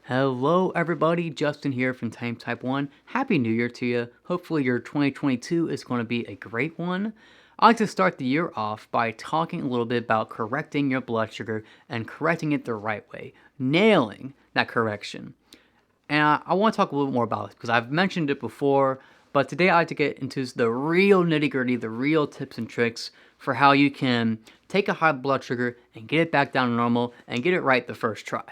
Hello, everybody. Justin here from Time Type 1. Happy New Year to you. Hopefully, your 2022 is going to be a great one. I like to start the year off by talking a little bit about correcting your blood sugar and correcting it the right way, nailing that correction. And I want to talk a little more about it because I've mentioned it before, but today I like to get into the real nitty gritty, the real tips and tricks for how you can take a high blood sugar and get it back down to normal and get it right the first try.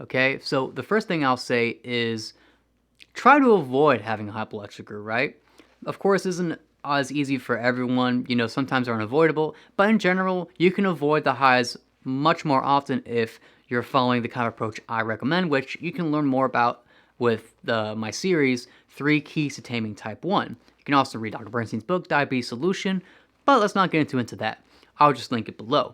Okay, so the first thing I'll say is try to avoid having high blood sugar, right? Of course, isn't as easy for everyone. Sometimes they're unavoidable, but in general, you can avoid the highs much more often if you're following the kind of approach I recommend, which you can learn more about with my series, 3 Keys to Taming Type 1. You can also read Dr. Bernstein's book, Diabetes Solution, but let's not get into that. I'll just link it below.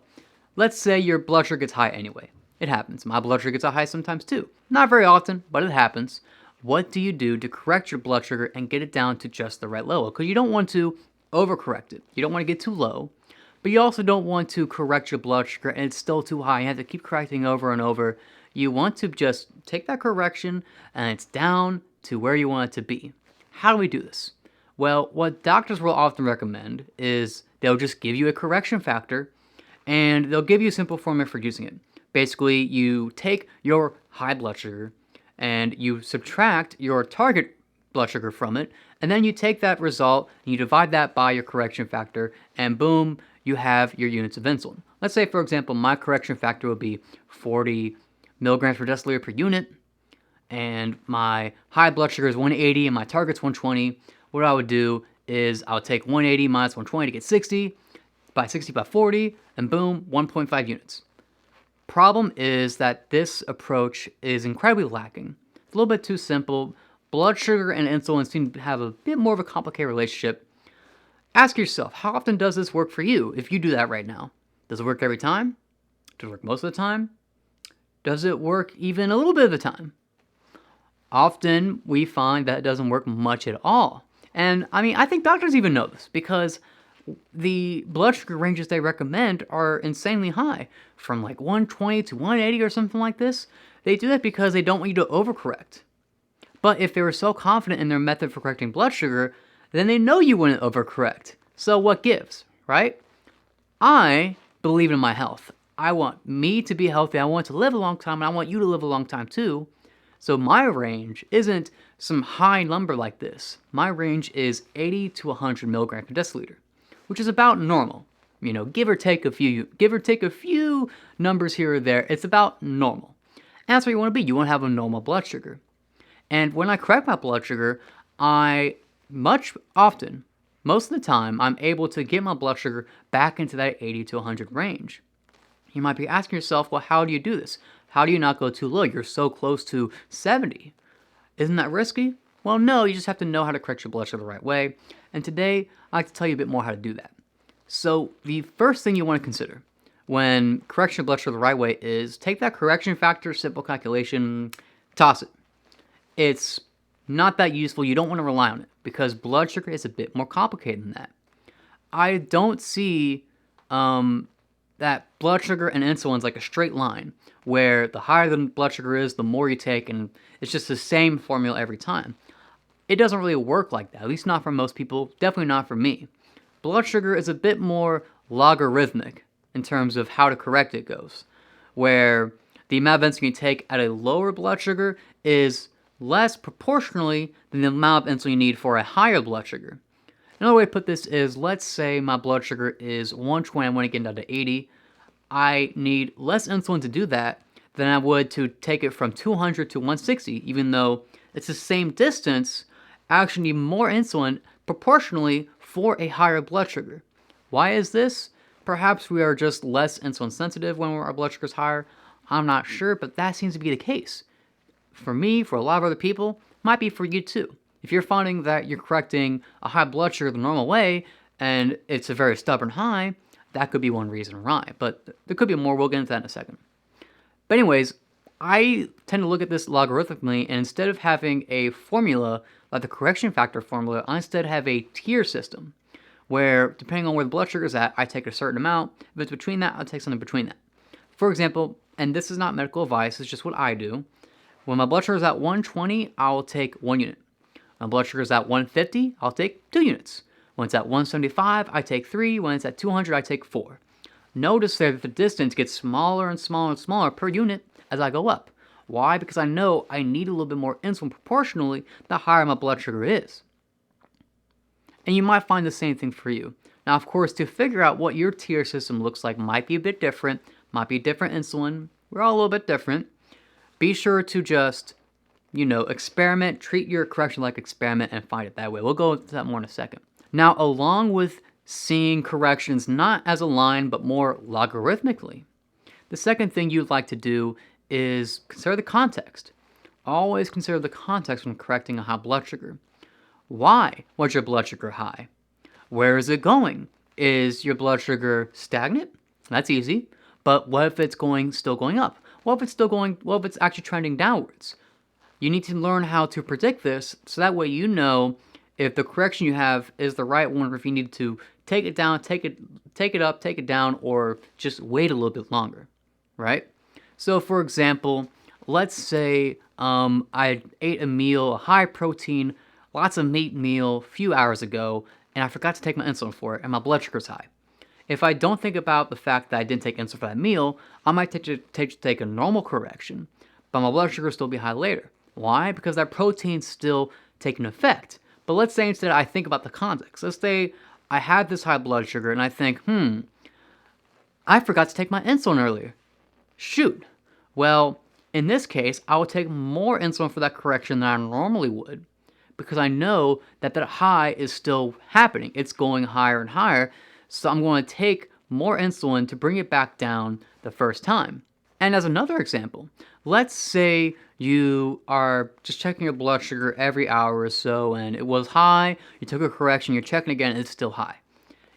Let's say your blood sugar gets high anyway. It happens. My blood sugar gets high sometimes too. Not very often, but it happens. What do you do to correct your blood sugar and get it down to just the right level? Because you don't want to overcorrect it. You don't want to get too low, but you also don't want to correct your blood sugar and it's still too high. You have to keep correcting over and over. You want to just take that correction and it's down to where you want it to be. How do we do this? Well, what doctors will often recommend is they'll just give you a correction factor and they'll give you a simple formula for using it. Basically, you take your high blood sugar and you subtract your target blood sugar from it, and then you take that result and you divide that by your correction factor, and boom, you have your units of insulin. Let's say, for example, my correction factor would be 40 milligrams per deciliter per unit, and my high blood sugar is 180 and my target's 120. What I would do is I would take 180 minus 120 to get 60 by 40, and boom, 1.5 units. Problem is that this approach is incredibly lacking. It's a little bit too simple. Blood sugar and insulin seem to have a bit more of a complicated relationship. Ask yourself, how often does this work for you if you do that right now? Does it work every time? Does it work most of the time? Does it work even a little bit of the time? Often we find that it doesn't work much at all. And I think doctors even know this because the blood sugar ranges they recommend are insanely high, from like 120 to 180 or something like this. They do that because they don't want you to overcorrect. But if they were so confident in their method for correcting blood sugar, then they know you wouldn't overcorrect. So what gives, right? I believe in my health. I want me to be healthy. I want to live a long time, and I want you to live a long time too. So my range isn't some high number like this. My range is 80 to 100 milligrams per deciliter, which is about normal. Give or take a few numbers here or there. It's about normal. And that's where you want to be. You want to have a normal blood sugar. And when I correct my blood sugar, most of the time, I'm able to get my blood sugar back into that 80 to 100 range. You might be asking yourself, well, how do you do this? How do you not go too low? You're so close to 70. Isn't that risky? Well, no, you just have to know how to correct your blood sugar the right way. And today, I'd like to tell you a bit more how to do that. So the first thing you want to consider when correcting your blood sugar the right way is take that correction factor, simple calculation, toss it. It's not that useful. You don't want to rely on it because blood sugar is a bit more complicated than that. I don't see that blood sugar and insulin is like a straight line where the higher the blood sugar is, the more you take, and it's just the same formula every time. It doesn't really work like that, at least not for most people, definitely not for me. Blood sugar is a bit more logarithmic in terms of how to correct it goes, where the amount of insulin you take at a lower blood sugar is less proportionally than the amount of insulin you need for a higher blood sugar. Another way to put this is, let's say my blood sugar is 120, I want to get down to 80. I need less insulin to do that than I would to take it from 200 to 160, even though it's the same distance. I actually need more insulin proportionally for a higher blood sugar. Why is this? Perhaps we are just less insulin sensitive when our blood sugar is higher. I'm not sure, but that seems to be the case. For me, for a lot of other people, might be for you too. If you're finding that you're correcting a high blood sugar the normal way, and it's a very stubborn high, that could be one reason why. But there could be more. We'll get into that in a second. But anyways, I tend to look at this logarithmically, and instead of having a formula like the correction factor formula, I instead have a tier system where, depending on where the blood sugar is at, I take a certain amount. If it's between that, I'll take something between that. For example, and this is not medical advice, it's just what I do. When my blood sugar is at 120, I'll take 1 unit. When my blood sugar is at 150, I'll take 2 units. When it's at 175, I take 3. When it's at 200, I take 4. Notice there that the distance gets smaller and smaller and smaller per unit as I go up. Why? Because I know I need a little bit more insulin proportionally the higher my blood sugar is. And you might find the same thing for you. Now, of course, to figure out what your tier system looks like might be a bit different, might be different insulin. We're all a little bit different. Be sure to just, experiment, treat your correction like experiment and find it that way. We'll go into that more in a second. Now, along with seeing corrections not as a line, but more logarithmically, the second thing you'd like to do is consider the context. Always consider the context when correcting a high blood sugar. Why was your blood sugar high? Where is it going? Is your blood sugar stagnant? That's easy. But what if it's still going up? What if it's actually trending downwards? You need to learn how to predict this so that way you know if the correction you have is the right one or if you need to take it down, take it up, take it down, or just wait a little bit longer, right? So for example, let's say I ate a meal, a high protein, lots of meat meal a few hours ago, and I forgot to take my insulin for it, and my blood sugar's high. If I don't think about the fact that I didn't take insulin for that meal, I might take a normal correction, but my blood sugar will still be high later. Why? Because that protein's still taking effect. But let's say instead I think about the context. Let's say I had this high blood sugar and I think, I forgot to take my insulin earlier. Shoot. Well, in this case, I will take more insulin for that correction than I normally would because I know that high is still happening. It's going higher and higher. So I'm going to take more insulin to bring it back down the first time. And as another example, let's say you are just checking your blood sugar every hour or so and it was high, you took a correction, you're checking again, and it's still high.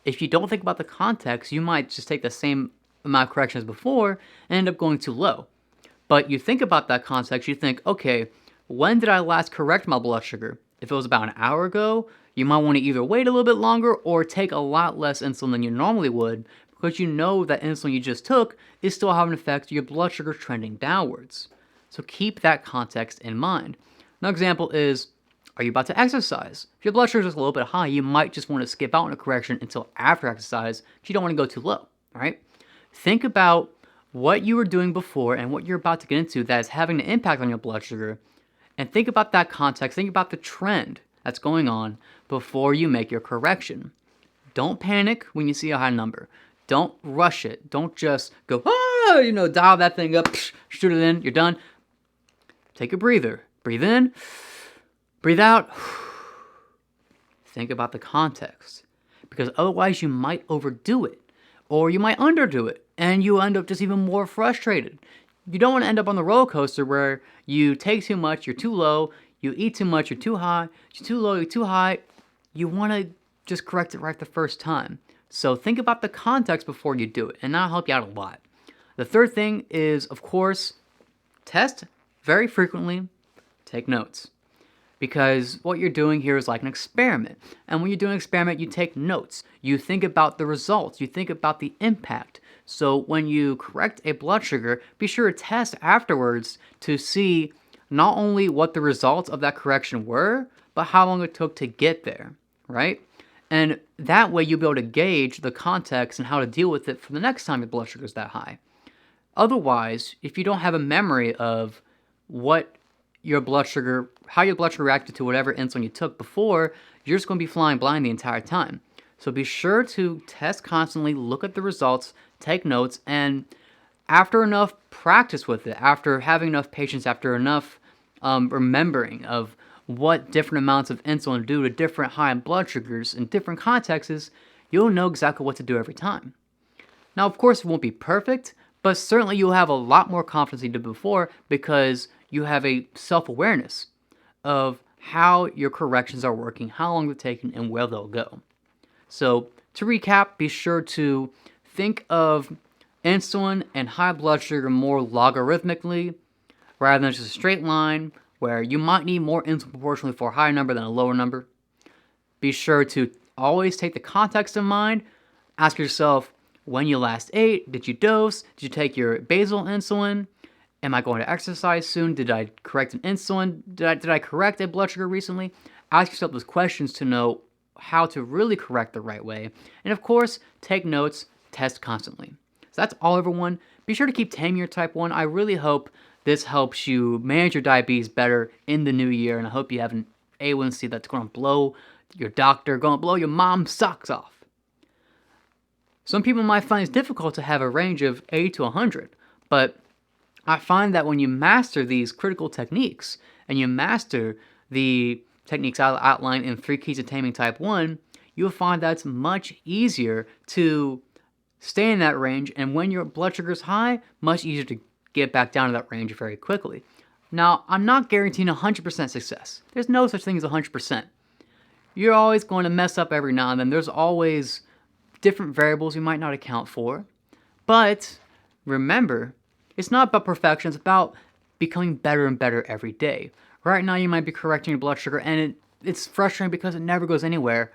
If you don't think about the context, you might just take the same amount of correction as before and end up going too low. But you think about that context, you think, okay, when did I last correct my blood sugar? If it was about an hour ago, you might want to either wait a little bit longer or take a lot less insulin than you normally would because you know that insulin you just took is still having an effect, your blood sugar trending downwards. So keep that context in mind. Another example is, are you about to exercise? If your blood sugar is just a little bit high, you might just want to skip out on a correction until after exercise because you don't want to go too low, right? Think about what you were doing before and what you're about to get into that is having an impact on your blood sugar, and think about that context, think about the trend that's going on before you make your correction. Don't panic when you see a high number. Don't rush it. Don't just go, dial that thing up, shoot it in, you're done. Take a breather. Breathe in, breathe out. Think about the context, because otherwise you might overdo it or you might underdo it and you end up just even more frustrated. You don't want to end up on the roller coaster where you take too much, you're too low, you eat too much, you're too high, you're too low, you're too high. You want to just correct it right the first time. So think about the context before you do it, and that'll help you out a lot. The third thing is, of course, test very frequently, take notes. Because what you're doing here is like an experiment. And when you're doing an experiment, you take notes. You think about the results. You think about the impact. So when you correct a blood sugar, be sure to test afterwards to see not only what the results of that correction were, but how long it took to get there, right? And that way you'll be able to gauge the context and how to deal with it for the next time your blood sugar is that high. Otherwise, if you don't have a memory of how your blood sugar reacted to whatever insulin you took before, you're just going to be flying blind the entire time. So be sure to test constantly, look at the results, take notes, and after enough practice with it, after having enough patience, after enough remembering of what different amounts of insulin do to different high blood sugars in different contexts, you'll know exactly what to do every time. Now, of course, it won't be perfect, but certainly you'll have a lot more confidence than you did before because you have a self-awareness of how your corrections are working, how long they're taking, and where they'll go. So to recap, be sure to think of insulin and high blood sugar more logarithmically rather than just a straight line where you might need more insulin proportionally for a higher number than a lower number. Be sure to always take the context in mind. Ask yourself when you last ate, did you dose, did you take your basal insulin, Am I going to exercise soon? Did I correct an insulin? Did I correct a blood sugar recently? Ask yourself those questions to know how to really correct the right way. And of course, take notes, test constantly. So that's all, everyone. Be sure to keep taming your type 1. I really hope this helps you manage your diabetes better in the new year, and I hope you have an A1C that's going to blow your doctor, going to blow your mom's socks off. Some people might find it's difficult to have a range of 80 to 100, but I find that when you master these critical techniques, and you master the techniques I outlined in 3 Keys to Taming Type 1, you'll find that it's much easier to stay in that range, and when your blood sugar is high, much easier to get back down to that range very quickly. Now, I'm not guaranteeing 100% success. There's no such thing as 100%. You're always going to mess up every now and then. There's always different variables you might not account for. But remember, it's not about perfection. It's about becoming better and better every day. Right now, you might be correcting your blood sugar, and it's frustrating because it never goes anywhere.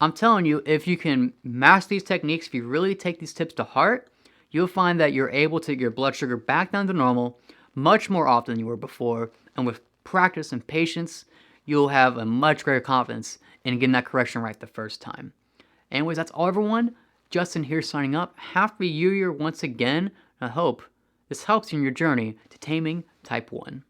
I'm telling you, if you can master these techniques, if you really take these tips to heart, you'll find that you're able to get your blood sugar back down to normal much more often than you were before. And with practice and patience, you'll have a much greater confidence in getting that correction right the first time. Anyways, that's all, everyone. Justin here signing up. Happy New Year once again. I hope this helps you in your journey to taming type 1.